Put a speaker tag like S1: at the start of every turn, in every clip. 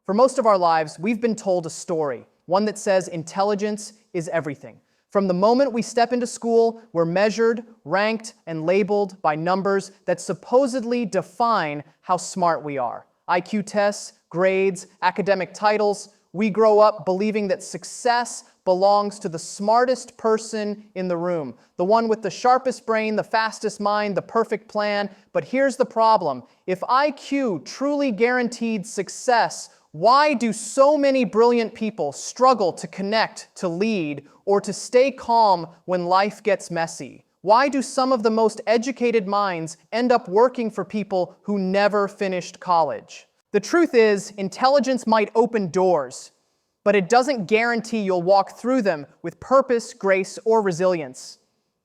S1: For most of our lives, we've been told a story, one that says intelligence is everything. From the moment we step into school, we're measured, ranked, and labeled by numbers that supposedly define how smart we are. IQ tests, grades, academic titles. We grow up believing that success belongs to the smartest person in the room, the one with the sharpest brain, the fastest mind, the perfect plan. But here's the problem. If IQ truly guaranteed success, why do so many brilliant people struggle to connect, to lead, or to stay calm when life gets messy? Why do some of the most educated minds end up working for people who never finished college? The truth is, intelligence might open doors, but it doesn't guarantee you'll walk through them with purpose, grace, or resilience.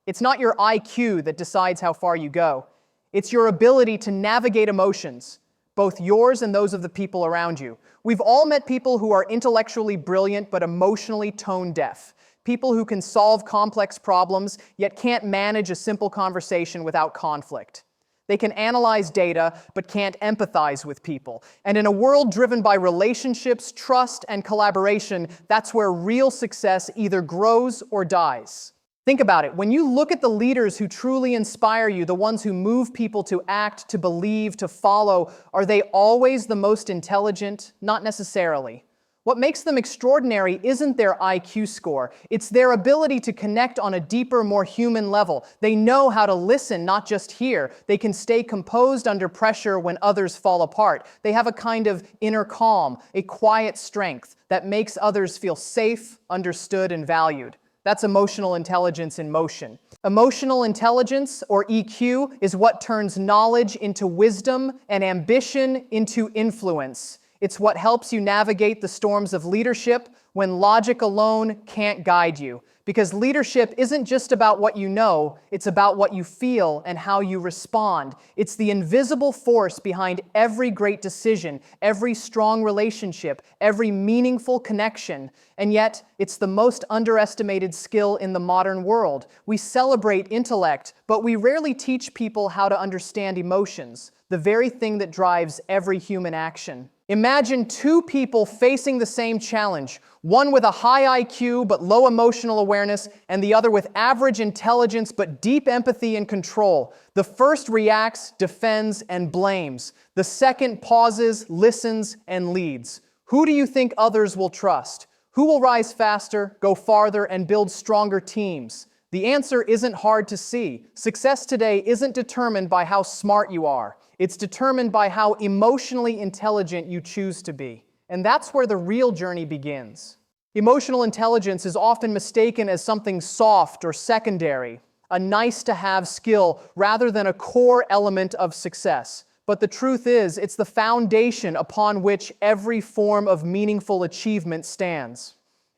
S1: It's not your IQ that decides how far you go. It's your ability to navigate emotions, both yours and those of the people around you. We've all met people who are intellectually brilliant but emotionally tone deaf. People who can solve complex problems yet can't manage a simple conversation without conflict. They can analyze data but can't empathize with people. And in a world driven by relationships, trust, and collaboration, that's where real success either grows or dies. Think about it. When you look at the leaders who truly inspire you, the ones who move people to act, to believe, to follow, are they always the most intelligent? Not necessarily. What makes them extraordinary isn't their IQ score. It's their ability to connect on a deeper, more human level. They know how to listen, not just hear. They can stay composed under pressure when others fall apart. They have a kind of inner calm, a quiet strength that makes others feel safe, understood, and valued. That's emotional intelligence in motion. Emotional intelligence, or EQ, is what turns knowledge into wisdom and ambition into influence. It's what helps you navigate the storms of leadership when logic alone can't guide you. Because leadership isn't just about what you know, it's about what you feel and how you respond. It's the invisible force behind every great decision, every strong relationship, every meaningful connection. And yet, it's the most underestimated skill in the modern world. We celebrate intellect, but we rarely teach people how to understand emotions, the very thing that drives every human action. Imagine two people facing the same challenge, one with a high IQ but low emotional awareness, and the other with average intelligence but deep empathy and control. The first reacts, defends, and blames. The second pauses, listens, and leads. Who do you think others will trust? Who will rise faster, go farther, and build stronger teams? The answer isn't hard to see. Success today isn't determined by how smart you are. It's determined by how emotionally intelligent you choose to be. And that's where the real journey begins. Emotional intelligence is often mistaken as something soft or secondary, a nice-to-have skill rather than a core element of success. But the truth is, it's the foundation upon which every form of meaningful achievement stands.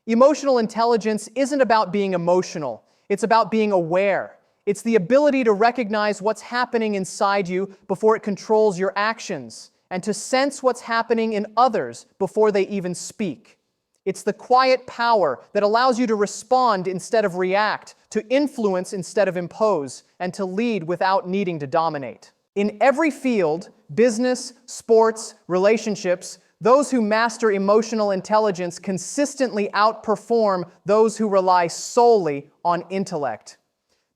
S1: Emotional intelligence isn't about being emotional. It's about being aware. It's the ability to recognize what's happening inside you before it controls your actions, and to sense what's happening in others before they even speak. It's the quiet power that allows you to respond instead of react, to influence instead of impose, and to lead without needing to dominate. In every field, business, sports, relationships, those who master emotional intelligence consistently outperform those who rely solely on intellect.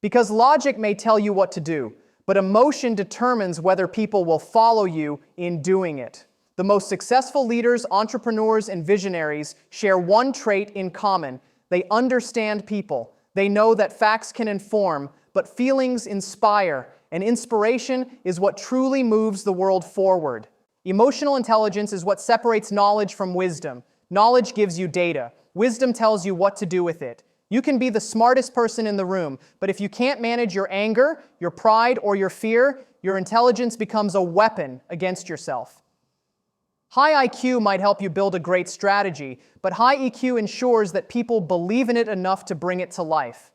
S1: Because logic may tell you what to do, but emotion determines whether people will follow you in doing it. The most successful leaders, entrepreneurs, and visionaries share one trait in common. They understand people. They know that facts can inform, but feelings inspire, and inspiration is what truly moves the world forward. Emotional intelligence is what separates knowledge from wisdom. Knowledge gives you data. Wisdom tells you what to do with it. You can be the smartest person in the room, but if you can't manage your anger, your pride, or your fear, your intelligence becomes a weapon against yourself. High IQ might help you build a great strategy, but high EQ ensures that people believe in it enough to bring it to life.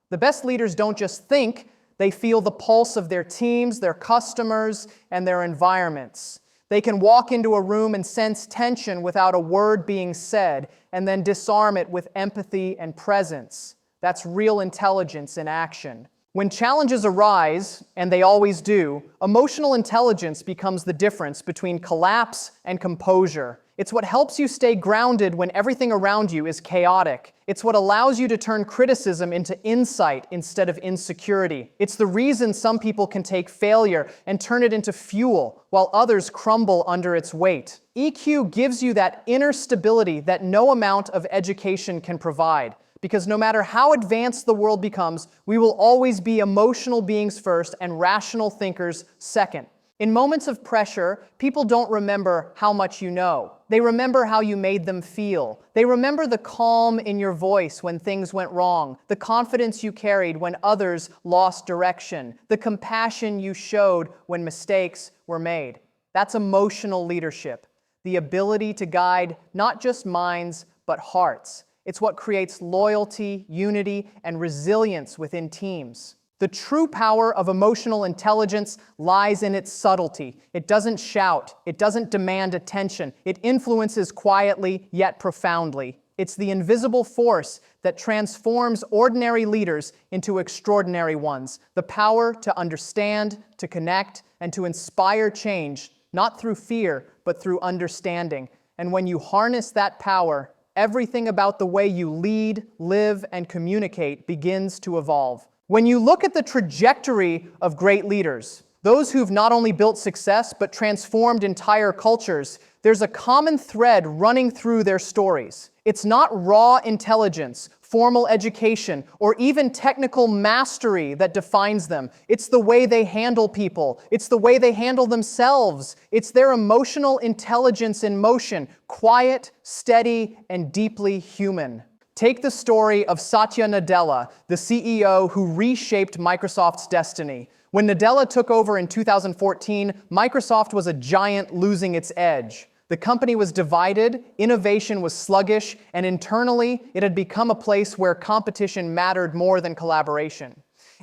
S1: The best leaders don't just think, they feel the pulse of their teams, their customers, and their environments. They can walk into a room and sense tension without a word being said, and then disarm it with empathy and presence. That's real intelligence in action. When challenges arise, and they always do, emotional intelligence becomes the difference between collapse and composure. It's what helps you stay grounded when everything around you is chaotic. It's what allows you to turn criticism into insight instead of insecurity. It's the reason some people can take failure and turn it into fuel, while others crumble under its weight. EQ gives you that inner stability that no amount of education can provide. Because no matter how advanced the world becomes, we will always be emotional beings first and rational thinkers second. In moments of pressure, people don't remember how much you know. They remember how you made them feel. They remember the calm in your voice when things went wrong, the confidence you carried when others lost direction, the compassion you showed when mistakes were made. That's emotional leadership, the ability to guide not just minds, but hearts. It's what creates loyalty, unity, and resilience within teams. The true power of emotional intelligence lies in its subtlety. It doesn't shout. It doesn't demand attention. It influences quietly yet profoundly. It's the invisible force that transforms ordinary leaders into extraordinary ones. The power to understand, to connect, and to inspire change, not through fear, but through understanding. And when you harness that power, everything about the way you lead, live, and communicate begins to evolve. When you look at the trajectory of great leaders, those who've not only built success but transformed entire cultures, there's a common thread running through their stories. It's not raw intelligence, formal education, or even technical mastery that defines them. It's the way they handle people. It's the way they handle themselves. It's their emotional intelligence in motion, quiet, steady, and deeply human. Take the story of Satya Nadella, the CEO who reshaped Microsoft's destiny. When Nadella took over in 2014, Microsoft was a giant losing its edge. The company was divided, innovation was sluggish, and internally, it had become a place where competition mattered more than collaboration.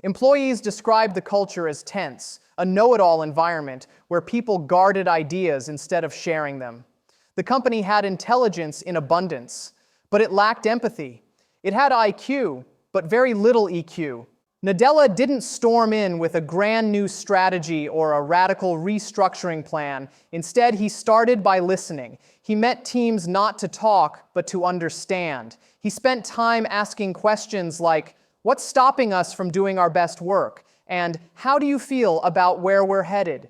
S1: Employees described the culture as tense, a know-it-all environment where people guarded ideas instead of sharing them. The company had intelligence in abundance, but it lacked empathy. It had IQ, but very little EQ. Nadella didn't storm in with a grand new strategy or a radical restructuring plan. Instead, he started by listening. He met teams not to talk, but to understand. He spent time asking questions like, what's stopping us from doing our best work? And how do you feel about where we're headed?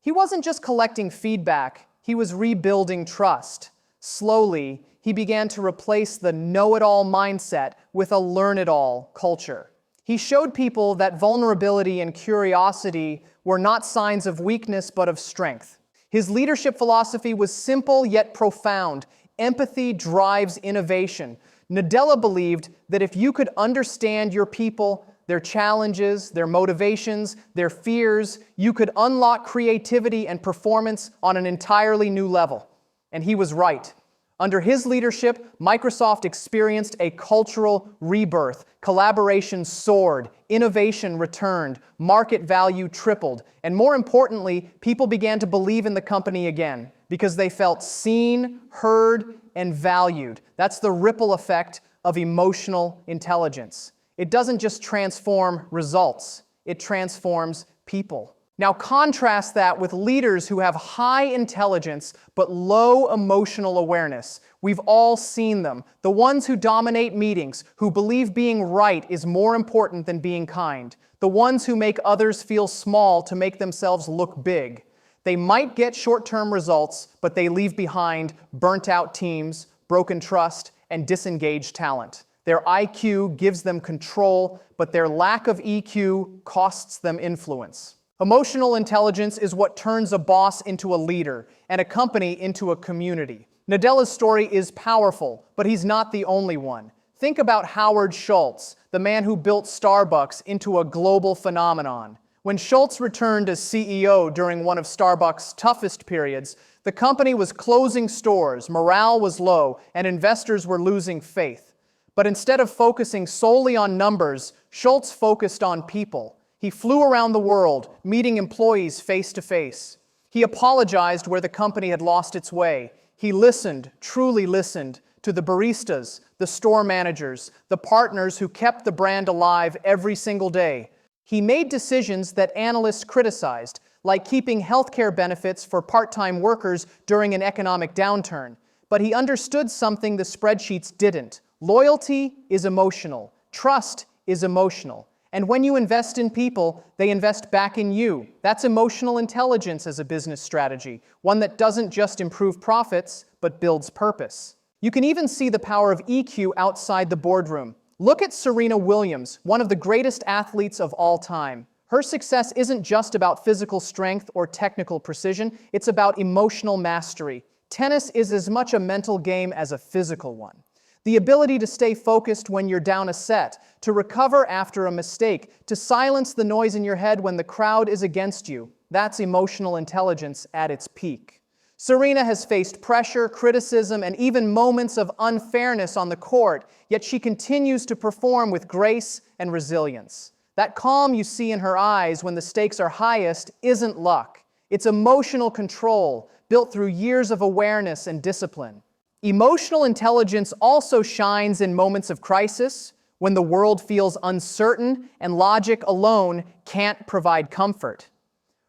S1: He wasn't just collecting feedback, he was rebuilding trust. Slowly, he began to replace the know-it-all mindset with a learn-it-all culture. He showed people that vulnerability and curiosity were not signs of weakness but of strength. His leadership philosophy was simple yet profound. Empathy drives innovation. Nadella believed that if you could understand your people, their challenges, their motivations, their fears, you could unlock creativity and performance on an entirely new level. And he was right. Under his leadership, Microsoft experienced a cultural rebirth. Collaboration soared, innovation returned, market value tripled, and more importantly, people began to believe in the company again because they felt seen, heard, and valued. That's the ripple effect of emotional intelligence. It doesn't just transform results, it transforms people. Now contrast that with leaders who have high intelligence but low emotional awareness. We've all seen them. The ones who dominate meetings, who believe being right is more important than being kind. The ones who make others feel small to make themselves look big. They might get short-term results, but they leave behind burnt-out teams, broken trust, and disengaged talent. Their IQ gives them control, but their lack of EQ costs them influence. Emotional intelligence is what turns a boss into a leader and a company into a community. Nadella's story is powerful, but he's not the only one. Think about Howard Schultz, the man who built Starbucks into a global phenomenon. When Schultz returned as CEO during one of Starbucks' toughest periods, the company was closing stores, morale was low, and investors were losing faith. But instead of focusing solely on numbers, Schultz focused on people. He flew around the world, meeting employees face to face. He apologized where the company had lost its way. He listened, truly listened, to the baristas, the store managers, the partners who kept the brand alive every single day. He made decisions that analysts criticized, like keeping healthcare benefits for part-time workers during an economic downturn. But he understood something the spreadsheets didn't. Loyalty is emotional. Trust is emotional. And when you invest in people, they invest back in you. That's emotional intelligence as a business strategy, one that doesn't just improve profits, but builds purpose. You can even see the power of EQ outside the boardroom. Look at Serena Williams, one of the greatest athletes of all time. Her success isn't just about physical strength or technical precision, it's about emotional mastery. Tennis is as much a mental game as a physical one. The ability to stay focused when you're down a set, to recover after a mistake, to silence the noise in your head when the crowd is against you, that's emotional intelligence at its peak. Serena has faced pressure, criticism, and even moments of unfairness on the court, yet she continues to perform with grace and resilience. That calm you see in her eyes when the stakes are highest isn't luck. It's emotional control, built through years of awareness and discipline. Emotional intelligence also shines in moments of crisis, when the world feels uncertain and logic alone can't provide comfort.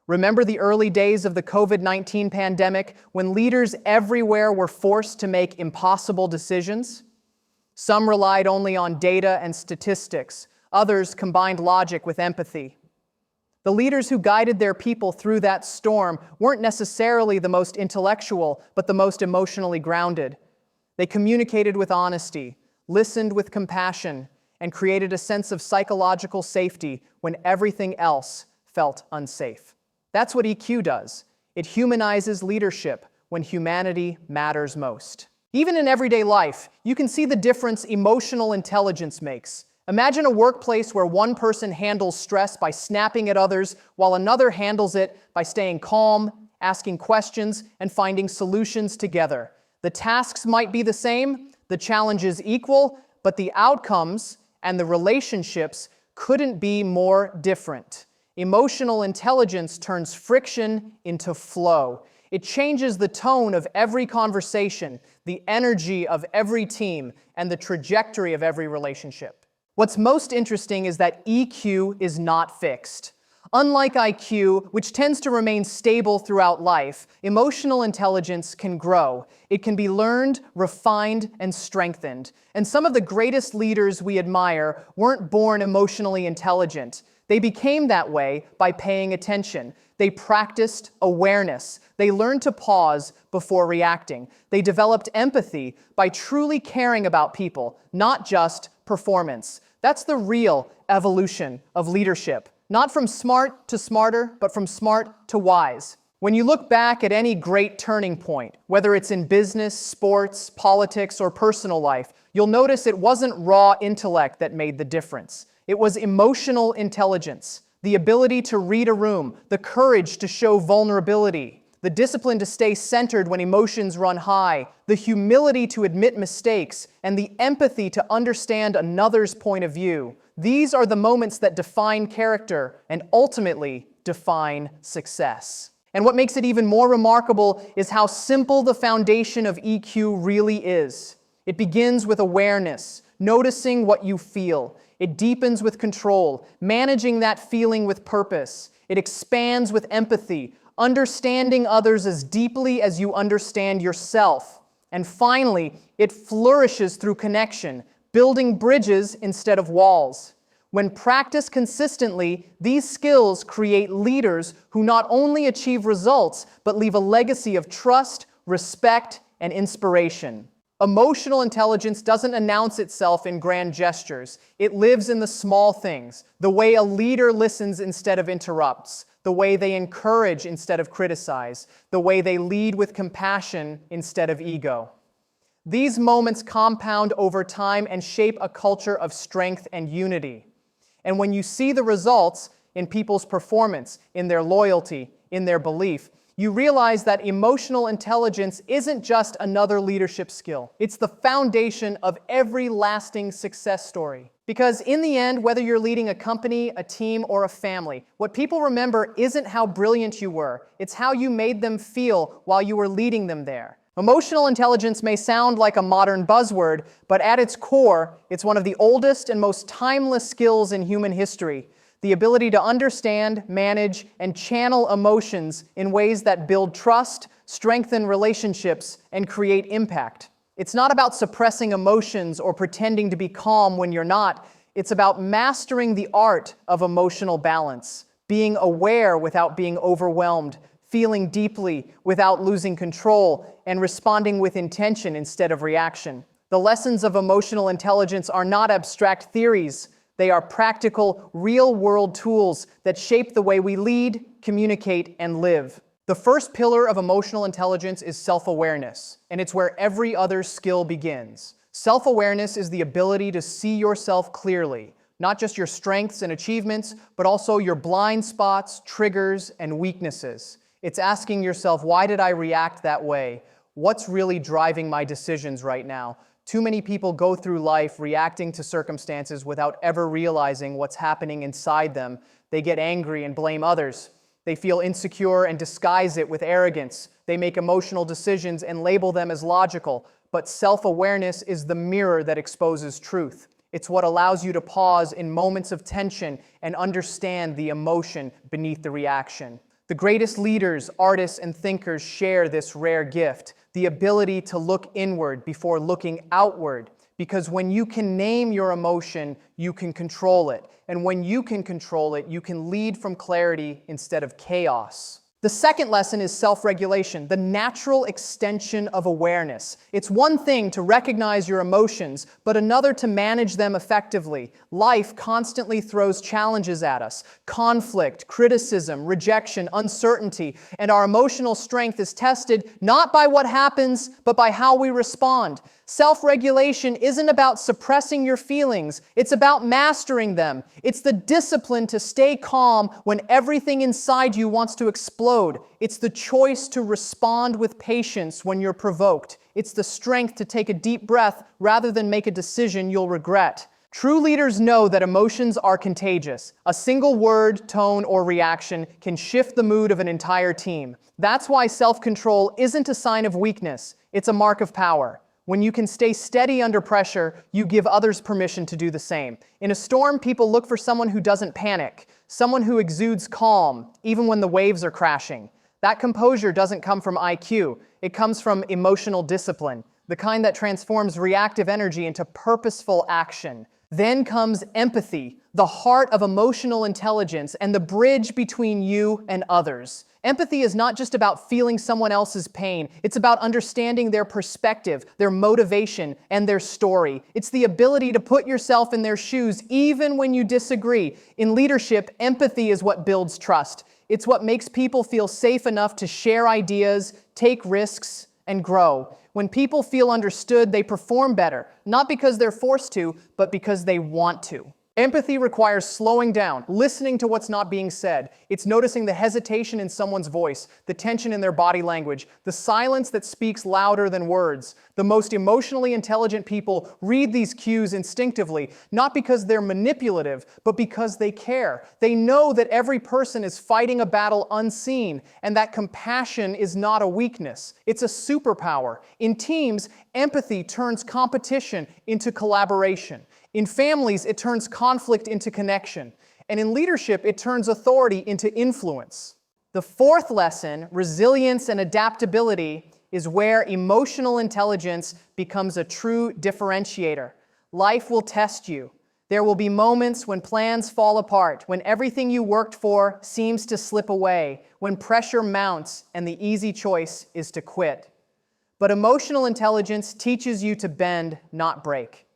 S1: Remember the early days of the COVID-19 pandemic when leaders everywhere were forced to make impossible decisions? Some relied only on data and statistics. Others combined logic with empathy. The leaders who guided their people through that storm weren't necessarily the most intellectual, but the most emotionally grounded. They communicated with honesty, listened with compassion, and created a sense of psychological safety when everything else felt unsafe. That's what EQ does. It humanizes leadership when humanity matters most. Even in everyday life, you can see the difference emotional intelligence makes. Imagine a workplace where one person handles stress by snapping at others, while another handles it by staying calm, asking questions, and finding solutions together. The tasks might be the same, the challenges equal, but the outcomes and the relationships couldn't be more different. Emotional intelligence turns friction into flow. It changes the tone of every conversation, the energy of every team, and the trajectory of every relationship. What's most interesting is that EQ is not fixed. Unlike IQ, which tends to remain stable throughout life, emotional intelligence can grow. It can be learned, refined, and strengthened. And some of the greatest leaders we admire weren't born emotionally intelligent. They became that way by paying attention. They practiced awareness. They learned to pause before reacting. They developed empathy by truly caring about people, not just performance. That's the real evolution of leadership. Not from smart to smarter, but from smart to wise. When you look back at any great turning point, whether it's in business, sports, politics, or personal life, you'll notice it wasn't raw intellect that made the difference. It was emotional intelligence, the ability to read a room, the courage to show vulnerability, the discipline to stay centered when emotions run high, the humility to admit mistakes, and the empathy to understand another's point of view. These are the moments that define character and ultimately define success. And what makes it even more remarkable is how simple the foundation of EQ really is. It begins with awareness, noticing what you feel. It deepens with control, managing that feeling with purpose. It expands with empathy, understanding others as deeply as you understand yourself. And finally, it flourishes through connection, building bridges instead of walls. When practiced consistently, these skills create leaders who not only achieve results, but leave a legacy of trust, respect, and inspiration. Emotional intelligence doesn't announce itself in grand gestures. It lives in the small things, the way a leader listens instead of interrupts, the way they encourage instead of criticize, the way they lead with compassion instead of ego. These moments compound over time and shape a culture of strength and unity. And when you see the results in people's performance, in their loyalty, in their belief, you realize that emotional intelligence isn't just another leadership skill. It's the foundation of every lasting success story. Because in the end, whether you're leading a company, a team, or a family, what people remember isn't how brilliant you were. It's how you made them feel while you were leading them there. Emotional intelligence may sound like a modern buzzword, but at its core, it's one of the oldest and most timeless skills in human history. the ability to understand, manage, and channel emotions in ways that build trust, strengthen relationships, and create impact. It's not about suppressing emotions or pretending to be calm when you're not. It's about mastering the art of emotional balance, being aware without being overwhelmed, feeling deeply without losing control, and responding with intention instead of reaction. The lessons of emotional intelligence are not abstract theories. They are practical, real-world tools that shape the way we lead, communicate, and live. The first pillar of emotional intelligence is self-awareness, and it's where every other skill begins. Self-awareness is the ability to see yourself clearly, not just your strengths and achievements, but also your blind spots, triggers, and weaknesses. It's asking yourself, why did I react that way? What's really driving my decisions right now? Too many people go through life reacting to circumstances without ever realizing what's happening inside them. They get angry and blame others. They feel insecure and disguise it with arrogance. They make emotional decisions and label them as logical. But self-awareness is the mirror that exposes truth. It's what allows you to pause in moments of tension and understand the emotion beneath the reaction. The greatest leaders, artists, and thinkers share this rare gift, the ability to look inward before looking outward. Because when you can name your emotion, you can control it. And when you can control it, you can lead from clarity instead of chaos. The second lesson is self-regulation, the natural extension of awareness. It's one thing to recognize your emotions, but another to manage them effectively. Life constantly throws challenges at us: conflict, criticism, rejection, uncertainty, and our emotional strength is tested not by what happens, but by how we respond. Self-regulation isn't about suppressing your feelings, it's about mastering them. It's the discipline to stay calm when everything inside you wants to explode. It's the choice to respond with patience when you're provoked. It's the strength to take a deep breath rather than make a decision you'll regret. True leaders know that emotions are contagious. A single word, tone, or reaction can shift the mood of an entire team. That's why self-control isn't a sign of weakness, it's a mark of power. When you can stay steady under pressure, you give others permission to do the same. In a storm, people look for someone who doesn't panic, someone who exudes calm, even when the waves are crashing. That composure doesn't come from IQ, it comes from emotional discipline, the kind that transforms reactive energy into purposeful action. Then comes empathy, the heart of emotional intelligence and the bridge between you and others. Empathy is not just about feeling someone else's pain. It's about understanding their perspective, their motivation, and their story. It's the ability to put yourself in their shoes even when you disagree. In leadership, empathy is what builds trust. It's what makes people feel safe enough to share ideas, take risks, and grow. When people feel understood, they perform better, not because they're forced to, but because they want to. Empathy requires slowing down, listening to what's not being said. It's noticing the hesitation in someone's voice, the tension in their body language, the silence that speaks louder than words. The most emotionally intelligent people read these cues instinctively, not because they're manipulative, but because they care. They know that every person is fighting a battle unseen, and that compassion is not a weakness. It's a superpower. In teams, empathy turns competition into collaboration. In families, it turns conflict into connection. And in leadership, it turns authority into influence. The fourth lesson, resilience and adaptability, is where emotional intelligence becomes a true differentiator. Life will test you. There will be moments when plans fall apart, when everything you worked for seems to slip away, when pressure mounts and the easy choice is to quit. But emotional intelligence teaches you to bend, not break.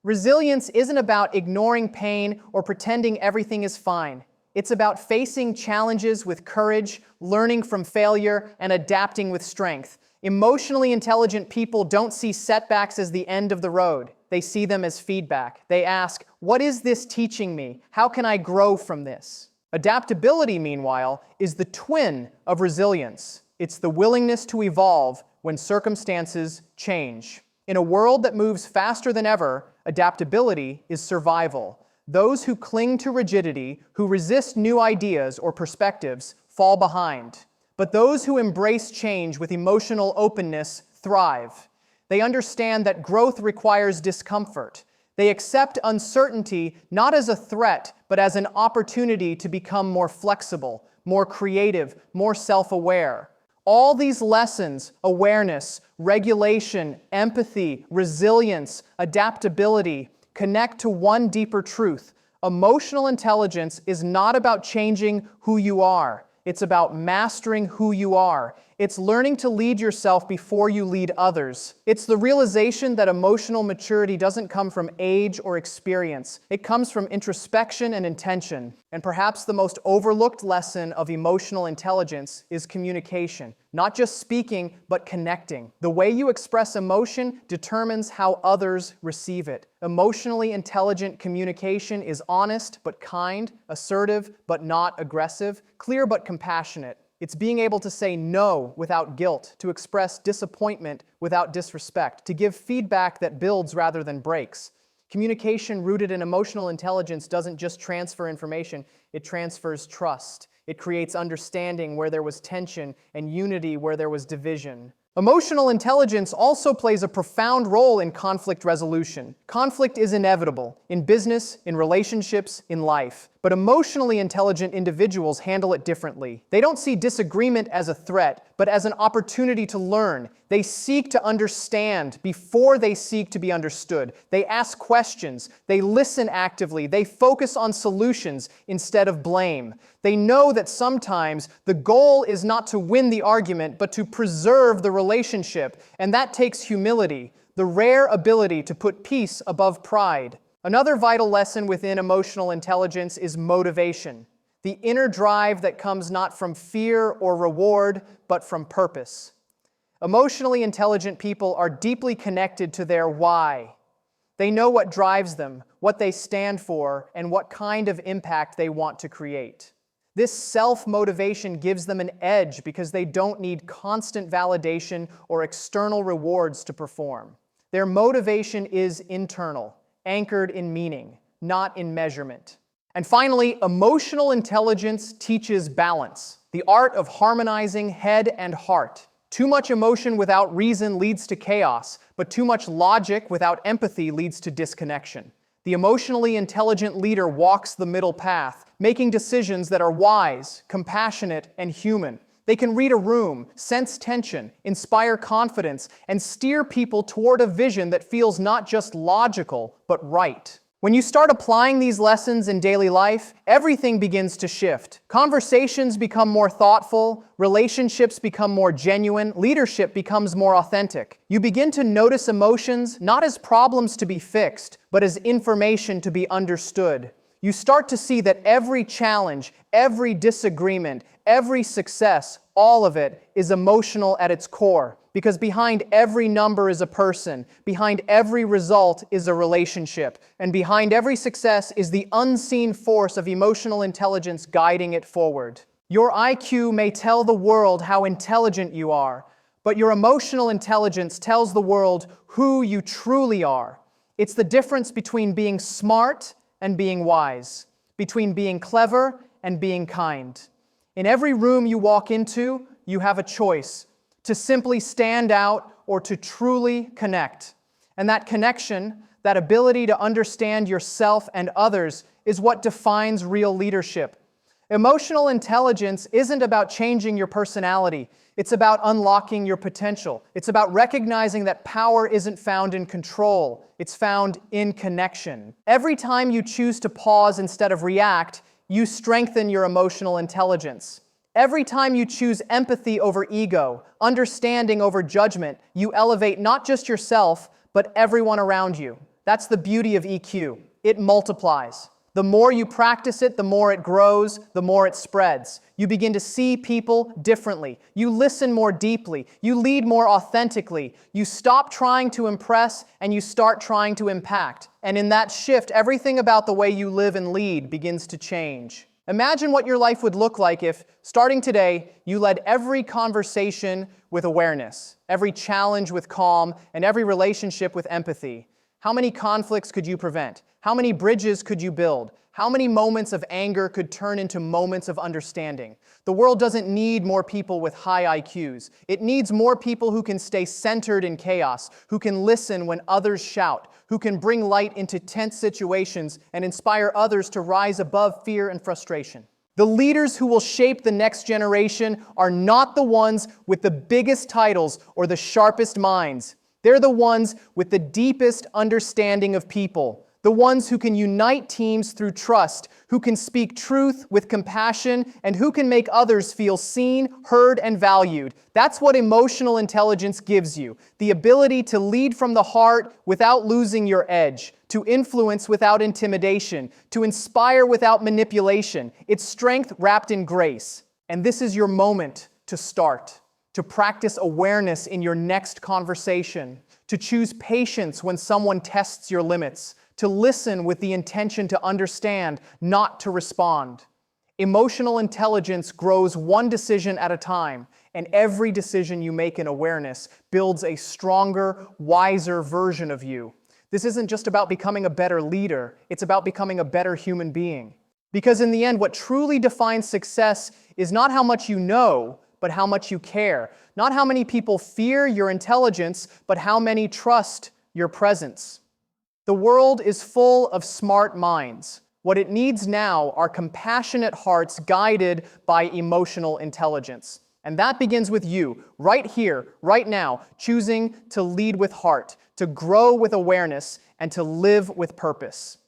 S1: Resilience isn't about ignoring pain or pretending everything is fine. It's about facing challenges with courage, learning from failure, and adapting with strength. Emotionally intelligent people don't see setbacks as the end of the road. They see them as feedback. They ask, what is this teaching me? How can I grow from this? Adaptability, meanwhile, is the twin of resilience. It's the willingness to evolve when circumstances change. In a world that moves faster than ever, adaptability is survival. Those who cling to rigidity, who resist new ideas or perspectives, fall behind. But those who embrace change with emotional openness thrive. They understand that growth requires discomfort. They accept uncertainty not as a threat, but as an opportunity to become more flexible, more creative, more self-aware. All these lessons, awareness, regulation, empathy, resilience, adaptability, connect to one deeper truth. Emotional intelligence is not about changing who you are. It's about mastering who you are. It's learning to lead yourself before you lead others. It's the realization that emotional maturity doesn't come from age or experience. It comes from introspection and intention. And perhaps the most overlooked lesson of emotional intelligence is communication. Not just speaking, but connecting. The way you express emotion determines how others receive it. Emotionally intelligent communication is honest but kind, assertive but not aggressive, clear but compassionate. It's being able to say no without guilt, to express disappointment without disrespect, to give feedback that builds rather than breaks. Communication rooted in emotional intelligence doesn't just transfer information, it transfers trust. It creates understanding where there was tension and unity where there was division. Emotional intelligence also plays a profound role in conflict resolution. Conflict is inevitable in business, in relationships, in life. But emotionally intelligent individuals handle it differently. They don't see disagreement as a threat, but as an opportunity to learn. They seek to understand before they seek to be understood. They ask questions. They listen actively. They focus on solutions instead of blame. They know that sometimes the goal is not to win the argument, but to preserve the relationship. And that takes humility, the rare ability to put peace above pride. Another vital lesson within emotional intelligence is motivation, the inner drive that comes not from fear or reward, but from purpose. Emotionally intelligent people are deeply connected to their why. They know what drives them, what they stand for, and what kind of impact they want to create. This self-motivation gives them an edge because they don't need constant validation or external rewards to perform. Their motivation is internal, anchored in meaning, not in measurement. And finally, emotional intelligence teaches balance, the art of harmonizing head and heart. Too much emotion without reason leads to chaos, but too much logic without empathy leads to disconnection. The emotionally intelligent leader walks the middle path, making decisions that are wise, compassionate, and human. They can read a room, sense tension, inspire confidence, and steer people toward a vision that feels not just logical, but right. When you start applying these lessons in daily life, everything begins to shift. Conversations become more thoughtful, relationships become more genuine, leadership becomes more authentic. You begin to notice emotions not as problems to be fixed, but as information to be understood. You start to see that every challenge, every disagreement, every success, all of it is emotional at its core. Because behind every number is a person, behind every result is a relationship, and behind every success is the unseen force of emotional intelligence guiding it forward. Your IQ may tell the world how intelligent you are, but your emotional intelligence tells the world who you truly are. It's the difference between being smart and being wise, between being clever and being kind. In every room you walk into, you have a choice to simply stand out or to truly connect. And that connection, that ability to understand yourself and others, is what defines real leadership. Emotional intelligence isn't about changing your personality. It's about unlocking your potential. It's about recognizing that power isn't found in control. It's found in connection. Every time you choose to pause instead of react, you strengthen your emotional intelligence. Every time you choose empathy over ego, understanding over judgment, you elevate not just yourself, but everyone around you. That's the beauty of EQ. It multiplies. The more you practice it, the more it grows, the more it spreads. You begin to see people differently. You listen more deeply. You lead more authentically. You stop trying to impress and you start trying to impact. And in that shift, everything about the way you live and lead begins to change. Imagine what your life would look like if, starting today, you led every conversation with awareness, every challenge with calm, and every relationship with empathy. How many conflicts could you prevent? How many bridges could you build? How many moments of anger could turn into moments of understanding? The world doesn't need more people with high IQs. It needs more people who can stay centered in chaos, who can listen when others shout, who can bring light into tense situations and inspire others to rise above fear and frustration. The leaders who will shape the next generation are not the ones with the biggest titles or the sharpest minds. They're the ones with the deepest understanding of people, the ones who can unite teams through trust, who can speak truth with compassion, and who can make others feel seen, heard, and valued. That's what emotional intelligence gives you, the ability to lead from the heart without losing your edge, to influence without intimidation, to inspire without manipulation. It's strength wrapped in grace. And this is your moment to start, to practice awareness in your next conversation, to choose patience when someone tests your limits, to listen with the intention to understand, not to respond. Emotional intelligence grows one decision at a time, and every decision you make in awareness builds a stronger, wiser version of you. This isn't just about becoming a better leader, it's about becoming a better human being. Because in the end, what truly defines success is not how much you know, but how much you care. Not how many people fear your intelligence, but how many trust your presence. The world is full of smart minds. What it needs now are compassionate hearts guided by emotional intelligence. And that begins with you, right here, right now, choosing to lead with heart, to grow with awareness, and to live with purpose.